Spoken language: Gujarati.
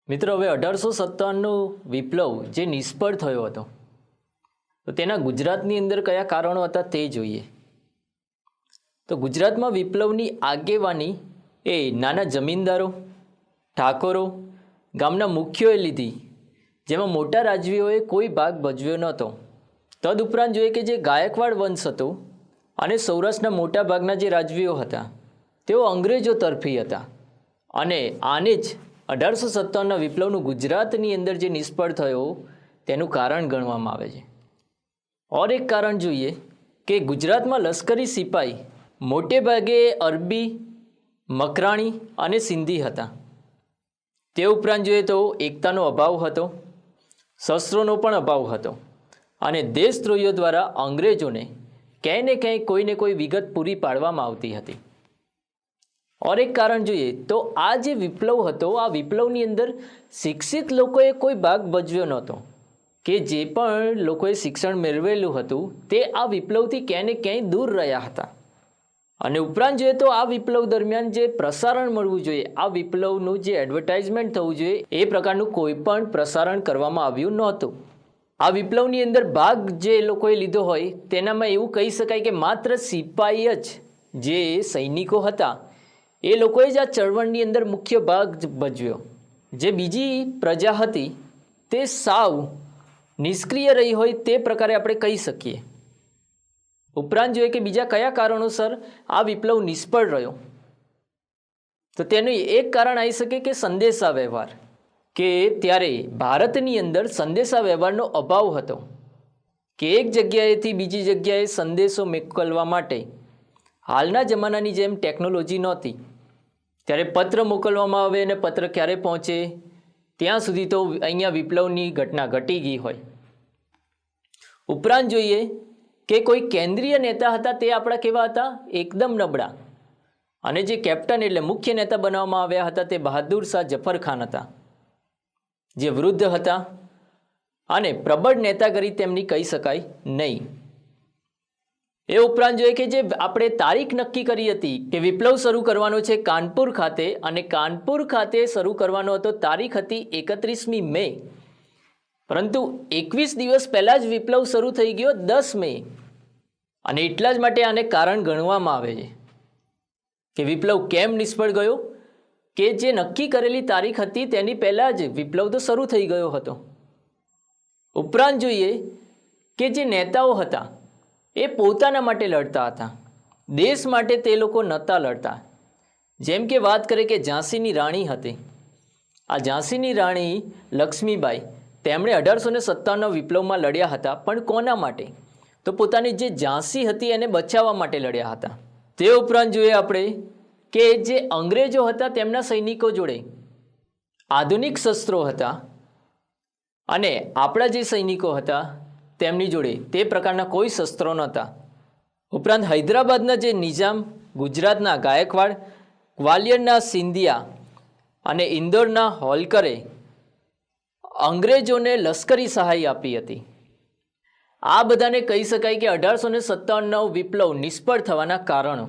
મિત્રો, હવે 1857નો વિપ્લવ જે નિષ્ફળ થયો હતો તો તેના ગુજરાતની અંદર કયા કારણો હતા તે જોઈએ. તો ગુજરાતમાં વિપ્લવની આગેવાની એ નાના જમીનદારો, ઠાકોરો, ગામના મુખ્યોએ લીધી, જેમાં મોટા રાજવીઓએ કોઈ ભાગ ભજવ્યો નહોતો. તદુપરાંત જોઈએ કે જે ગાયકવાડ વંશ હતો અને સૌરાષ્ટ્રના મોટા ભાગના જે રાજવીઓ હતા તેઓ અંગ્રેજો તરફી હતા અને આને જ 1857ના વિપ્લવનું ગુજરાતની અંદર જે નિષ્ફળ થયો તેનું કારણ ગણવામાં આવે છે. ઓર એક કારણ જોઈએ કે ગુજરાતમાં લશ્કરી સિપાઈ મોટે ભાગે અરબી, મકરાણી અને સિંધી હતા. તે ઉપરાંત જોઈએ તો એકતાનો અભાવ હતો, શસ્ત્રોનો પણ અભાવ હતો અને દેશદ્રોહીઓ દ્વારા અંગ્રેજોને ક્યાંય ને ક્યાંય કોઈને કોઈ વિગત પૂરી પાડવામાં આવતી હતી. ઓર એક કારણ જોઈએ તો આ જે વિપ્લવ હતો, આ વિપ્લવની અંદર શિક્ષિત લોકોએ કોઈ ભાગ ભજવ્યો નહોતો, કે જે પણ લોકોએ શિક્ષણ મેળવેલું હતું તે આ વિપ્લવથી ક્યાંય ને ક્યાંય દૂર રહ્યા હતા. અને ઉપરાંત જોઈએ તો આ વિપ્લવ દરમિયાન જે પ્રસારણ મળવું જોઈએ, આ વિપ્લવનું જે એડવર્ટાઇઝમેન્ટ થવું જોઈએ એ પ્રકારનું કોઈ પણ પ્રસારણ કરવામાં આવ્યું નહોતું. આ વિપ્લવની અંદર ભાગ જે લોકોએ લીધો હોય તેનામાં એવું કહી શકાય કે માત્ર સિપાહી જ જે સૈનિકો હતા એ લોકોએ જ આ ચળવળની અંદર મુખ્ય ભાગ ભજવ્યો. જે બીજી પ્રજા હતી તે સાવ નિષ્ક્રિય રહી હોય તે પ્રકારે આપણે કહી શકીએ. ઉપરાંત જોઈએ કે બીજા કયા કારણોસર આ વિપ્લવ નિષ્ફળ રહ્યો, તો તેનું એક કારણ આવી શકે કે સંદેશા વ્યવહાર, કે ત્યારે ભારતની અંદર સંદેશા વ્યવહારનો અભાવ હતો, કે એક જગ્યાએથી બીજી જગ્યાએ સંદેશો મોકલવા માટે હાલના જમાનાની જેમ ટેકનોલોજી નહોતી. ત્યારે પત્ર મોકલવામાં આવે અને પત્ર ક્યારે પહોંચે ત્યાં સુધી તો અહીંયા વિપ્લવની ઘટના ઘટી ગઈ હોય. ઉપરાંત જોઈએ કે કોઈ કેન્દ્રીય નેતા હતા તે આપણા કેવા હતા, એકદમ નબળા. અને જે કેપ્ટન એટલે મુખ્ય નેતા બનાવવામાં આવ્યા હતા તે બહાદુર શાહ જફર ખાન હતા, જે વૃદ્ધ હતા અને પ્રબળ નેતાગીરી તેમની કહી શકાય નહીં. એ ઉપરાંત જોઈએ કે જે આપણે તારીખ નક્કી કરી હતી કે વિપ્લવ શરૂ કરવાનો છે કાનપુર ખાતે, અને કાનપુર ખાતે શરૂ કરવાનો હતો, તારીખ હતી 31મી મે, પરંતુ 21 દિવસ પહેલાં જ વિપ્લવ શરૂ થઈ ગયો 10 મે. અને એટલા જ માટે આને કારણ ગણવામાં આવે છે કે વિપ્લવ કેમ નિષ્ફળ ગયો, કે જે નક્કી કરેલી તારીખ હતી તેની પહેલાં જ વિપ્લવ તો શરૂ થઈ ગયો હતો. ઉપરાંત જોઈએ કે જે નેતાઓ હતા એ પોતાના માટે લડતા હતા, દેશ માટે તે લોકો નહોતા લડતા. જેમ કે વાત કરીએ કે ઝાંસીની રાણી હતી, આ ઝાંસીની રાણી લક્ષ્મીબાઈ, તેમણે 1857ના વિપ્લવમાં લડ્યા હતા, પણ કોના માટે? તો પોતાની જે ઝાંસી હતી એને બચાવવા માટે લડ્યા હતા. તે ઉપરાંત જોઈએ આપણે કે જે અંગ્રેજો હતા તેમના સૈનિકો જોડે આધુનિક શસ્ત્રો હતા અને આપણા જે સૈનિકો હતા તેમની જોડે તે પ્રકારના કોઈ શસ્ત્રો નહોતા. ઉપરાંત હૈદરાબાદના જે નિઝામ, ગુજરાતના ગાયકવાડ, ગ્વાલિયરના સિંધિયા અને ઇન્દોરના હોલકરે અંગ્રેજોને લશ્કરી સહાય આપી હતી. આ બધાને કહી શકાય કે 1857નો વિપ્લવ નિષ્ફળ થવાના કારણો.